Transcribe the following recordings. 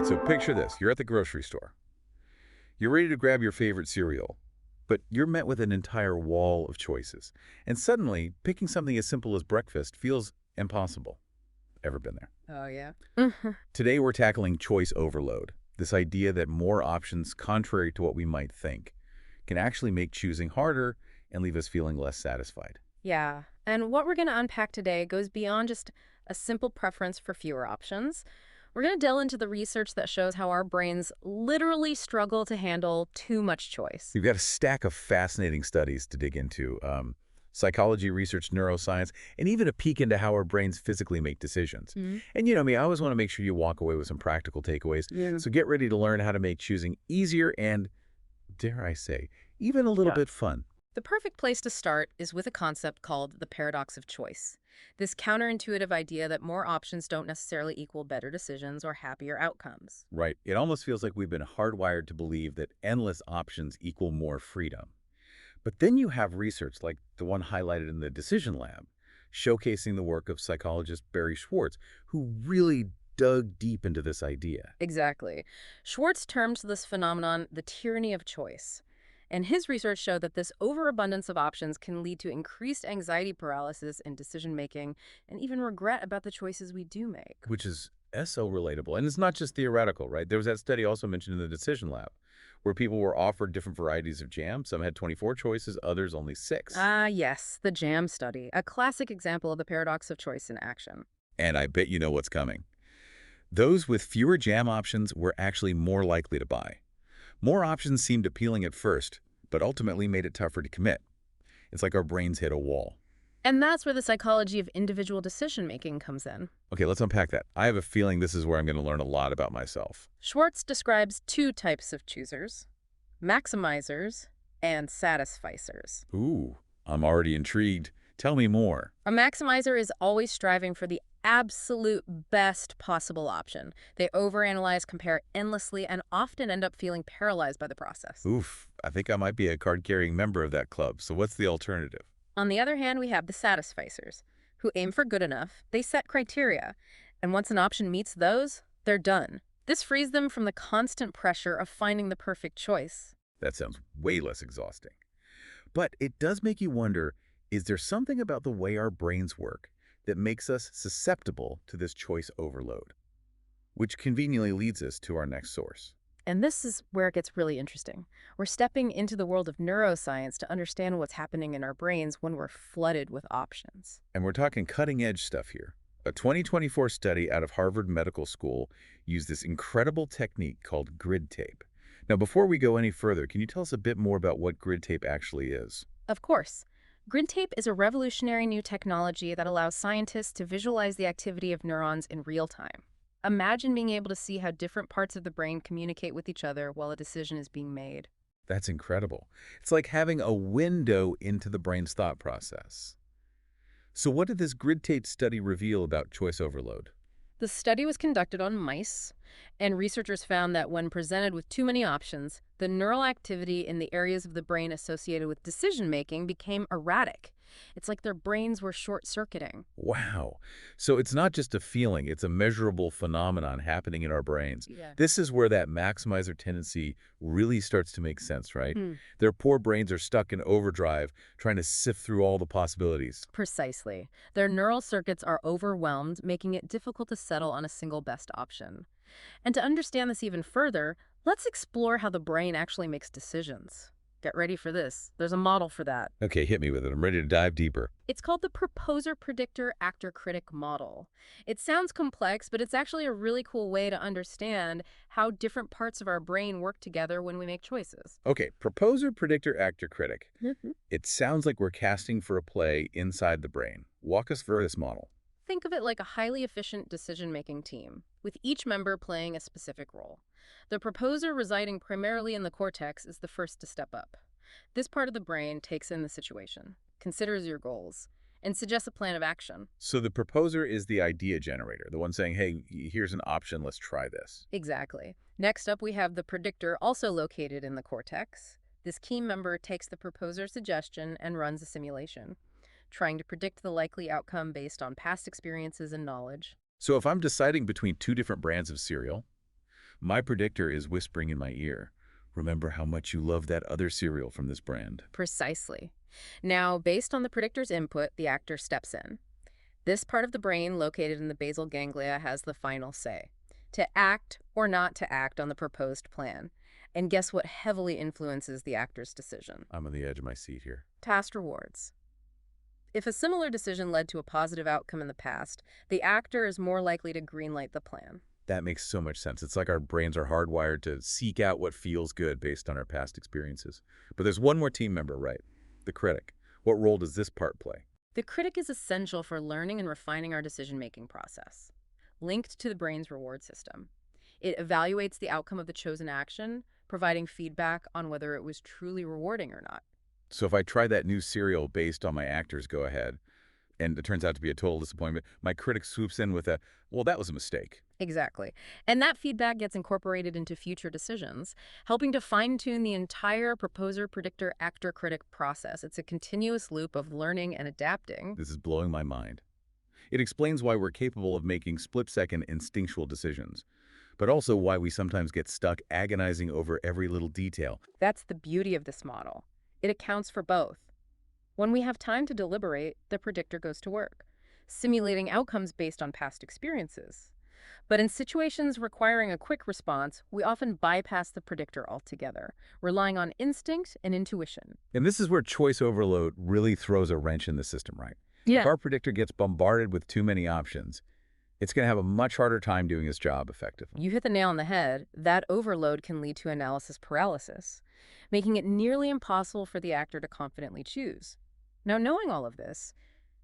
right, so picture this. You're at the grocery store. You're ready to grab your favorite cereal, but you're met with an entire wall of choices. And suddenly, picking something as simple as breakfast feels impossible. Ever been there? Oh, yeah. Today, we're tackling choice overload, this idea that more options, contrary to what we might think, can actually make choosing harder and leave us feeling less satisfied. Yeah. And what we're going to unpack today goes beyond just a simple preference for fewer options. We're going to delve into the research that shows how our brains literally struggle to handle too much choice. We've got a stack of fascinating studies to dig into, psychology research, neuroscience, and even a peek into how our brains physically make decisions. Mhm. And you know me, I always want to make sure you walk away with some practical takeaways. Yeah. So get ready to learn how to make choosing easier and, dare I say, even a little bit fun. The perfect place to start is with a concept called the paradox of choice. This counterintuitive idea that more options don't necessarily equal better decisions or happier outcomes. Right. It almost feels like we've been hardwired to believe that endless options equal more freedom. But then you have research like the one highlighted in the Decision Lab, showcasing the work of psychologist Barry Schwartz, who really dug deep into this idea. Exactly. Schwartz termed this phenomenon the tyranny of choice. And his research showed that this overabundance of options can lead to increased anxiety paralysis in decision making and even regret about the choices we do make. Which is so relatable. And it's not just theoretical, right? There was that study also mentioned in the Decision Lab, where people were offered different varieties of jam. Some had 24 choices, others only 6. Ah, yes, the JAM study, a classic example of the paradox of choice in action. And I bet you know what's coming. Those with fewer jam options were actually more likely to buy. More options seemed appealing at first, but ultimately made it tougher to commit. It's like our brains hit a wall. And that's where the psychology of individual decision making comes in. Okay, let's unpack that. I have a feeling this is where I'm going to learn a lot about myself. Schwartz describes two types of choosers: maximizers and satisficers. Ooh, I'm already intrigued. Tell me more. A maximizer is always striving for the absolute best possible option. They overanalyze, compare endlessly, and often end up feeling paralyzed by the process. Oof, I think I might be a card-carrying member of that club. So what's the alternative? On the other hand, we have the satisficers, who aim for good enough. They set criteria, and once an option meets those, they're done. This frees them from the constant pressure of finding the perfect choice. That sounds way less exhausting. But it does make you wonder, is there something about the way our brains work that makes us susceptible to this choice overload? Which conveniently leads us to our next source. And this is where it gets really interesting. We're stepping into the world of neuroscience to understand what's happening in our brains when we're flooded with options. And we're talking cutting-edge stuff here. A 2024 study out of Harvard Medical School used this incredible technique called grid tape. Now, before we go any further, can you tell us a bit more about what grid tape actually is? Of course, grid tape is a revolutionary new technology that allows scientists to visualize the activity of neurons in real time. Imagine being able to see how different parts of the brain communicate with each other while a decision is being made. That's incredible. It's like having a window into the brain's thought process. So what did this grid tape study reveal about choice overload? The study was conducted on mice, and researchers found that when presented with too many options, the neural activity in the areas of the brain associated with decision-making became erratic. It's like their brains were short-circuiting. Wow. So it's not just a feeling, it's a measurable phenomenon happening in our brains. Yeah. This is where that maximizer tendency really starts to make sense, right? Hmm. Their poor brains are stuck in overdrive, trying to sift through all the possibilities. Precisely. Their neural circuits are overwhelmed, making it difficult to settle on a single best option. And to understand this even further, let's explore how the brain actually makes decisions. Get ready for this. There's a model for that. Okay, hit me with it. I'm ready to dive deeper. It's called the proposer-predictor-actor-critic model. It sounds complex, but it's actually a really cool way to understand how different parts of our brain work together when we make choices. Okay, proposer, predictor, actor, critic. Mhm. It sounds like we're casting for a play inside the brain. Walk us through this model. Think of it like a highly efficient decision-making team, with each member playing a specific role. The proposer, residing primarily in the cortex, is the first to step up. This part of the brain takes in the situation, considers your goals, and suggests a plan of action. So the proposer is the idea generator, the one saying, hey, here's an option, let's try this. Exactly. Next up, we have the predictor, also located in the cortex. This key member takes the proposer's suggestion and runs a simulation, trying to predict the likely outcome based on past experiences and knowledge. So if I'm deciding between two different brands of cereal, My predictor is whispering in my ear, remember how much you love that other cereal from this brand. Precisely. Now, based on the predictor's input, the actor steps in. This part of the brain, located in the basal ganglia, has the final say to act or not to act on the proposed plan. And guess what heavily influences the actor's decision? I'm on the edge of my seat here. Past rewards. If a similar decision led to a positive outcome in the past, the actor is more likely to greenlight the plan. That makes so much sense. It's like our brains are hardwired to seek out what feels good based on our past experiences. But there's one more team member, right? The critic. What role does this part play? The critic is essential for learning and refining our decision-making process, linked to the brain's reward system. It evaluates the outcome of the chosen action, providing feedback on whether it was truly rewarding or not. So if I try that new cereal based on my actor's go-ahead, and it turns out to be a total disappointment, my critic swoops in with a, well, that was a mistake. Exactly. And that feedback gets incorporated into future decisions, helping to fine-tune the entire proposer, predictor, actor, critic process. It's a continuous loop of learning and adapting. This is blowing my mind. It explains why we're capable of making split-second instinctual decisions, but also why we sometimes get stuck agonizing over every little detail. That's the beauty of this model. It accounts for both. When we have time to deliberate, the predictor goes to work, simulating outcomes based on past experiences. But in situations requiring a quick response, we often bypass the predictor altogether, relying on instinct and intuition. And this is where choice overload really throws a wrench in the system, right? If Yeah. our predictor gets bombarded with too many options, it's going to have a much harder time doing its job effectively. You hit the nail on the head. That overload can lead to analysis paralysis, making it nearly impossible for the actor to confidently choose. Now, knowing all of this,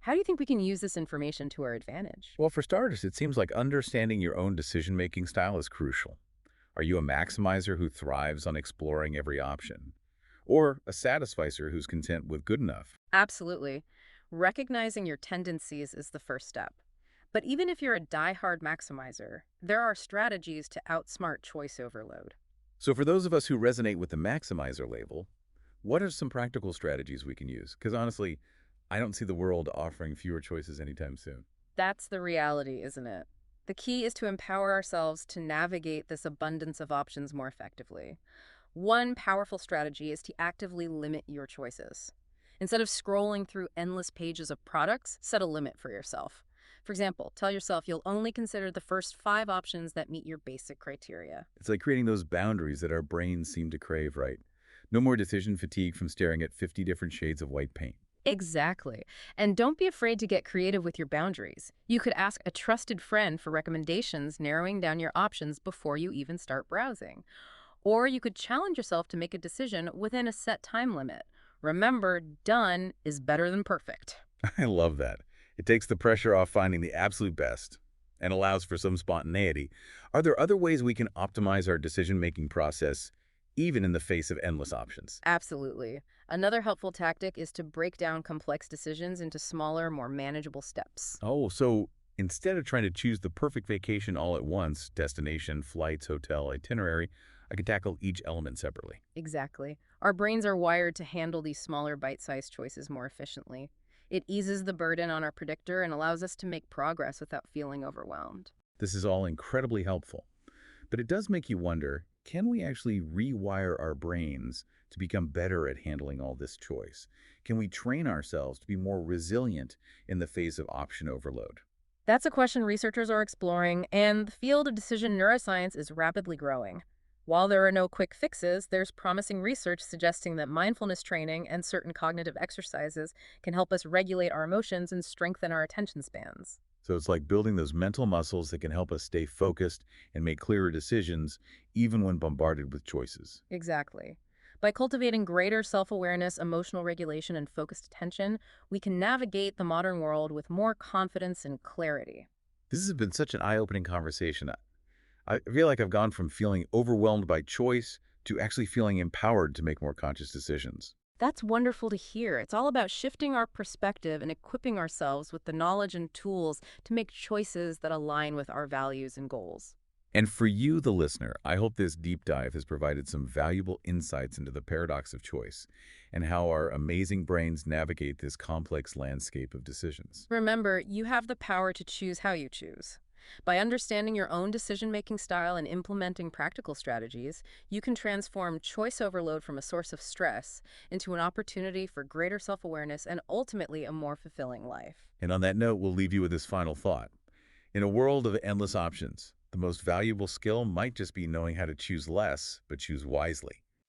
how do you think we can use this information to our advantage? Well, for starters, it seems like understanding your own decision-making style is crucial. Are you a maximizer who thrives on exploring every option? Or a satisficer who's content with good enough? Absolutely. Recognizing your tendencies is the first step. But even if you're a die-hard maximizer, there are strategies to outsmart choice overload. So for those of us who resonate with the maximizer label, what are some practical strategies we can use? Because honestly, I don't see the world offering fewer choices anytime soon. That's the reality, isn't it? The key is to empower ourselves to navigate this abundance of options more effectively. One powerful strategy is to actively limit your choices. Instead of scrolling through endless pages of products, set a limit for yourself. For example, tell yourself you'll only consider the first 5 options that meet your basic criteria. It's like creating those boundaries that our brains seem to crave, right? No more decision fatigue from staring at 50 different shades of white paint. Exactly. And don't be afraid to get creative with your boundaries. You could ask a trusted friend for recommendations, narrowing down your options before you even start browsing. Or you could challenge yourself to make a decision within a set time limit. Remember, done is better than perfect. I love that. It takes the pressure off finding the absolute best and allows for some spontaneity. Are there other ways we can optimize our decision-making process, even in the face of endless options? Absolutely. Another helpful tactic is to break down complex decisions into smaller, more manageable steps. Oh, so instead of trying to choose the perfect vacation all at once, destination, flights, hotel, itinerary, I could tackle each element separately. Exactly. Our brains are wired to handle these smaller, bite-sized choices more efficiently. It eases the burden on our predictor and allows us to make progress without feeling overwhelmed. This is all incredibly helpful. But it does make you wonder, can we actually rewire our brains to become better at handling all this choice? Can we train ourselves to be more resilient in the face of option overload? That's a question researchers are exploring, and the field of decision neuroscience is rapidly growing. While there are no quick fixes, there's promising research suggesting that mindfulness training and certain cognitive exercises can help us regulate our emotions and strengthen our attention spans. So it's like building those mental muscles that can help us stay focused and make clearer decisions, even when bombarded with choices. Exactly. By cultivating greater self-awareness, emotional regulation, and focused attention, we can navigate the modern world with more confidence and clarity. This has been such an eye-opening conversation. I feel like I've gone from feeling overwhelmed by choice to actually feeling empowered to make more conscious decisions. That's wonderful to hear. It's all about shifting our perspective and equipping ourselves with the knowledge and tools to make choices that align with our values and goals. And for you, the listener, I hope this deep dive has provided some valuable insights into the paradox of choice and how our amazing brains navigate this complex landscape of decisions. Remember, you have the power to choose how you choose. By understanding your own decision-making style and implementing practical strategies, you can transform choice overload from a source of stress into an opportunity for greater self-awareness and ultimately a more fulfilling life. And on that note, we'll leave you with this final thought. In a world of endless options, the most valuable skill might just be knowing how to choose less, but choose wisely.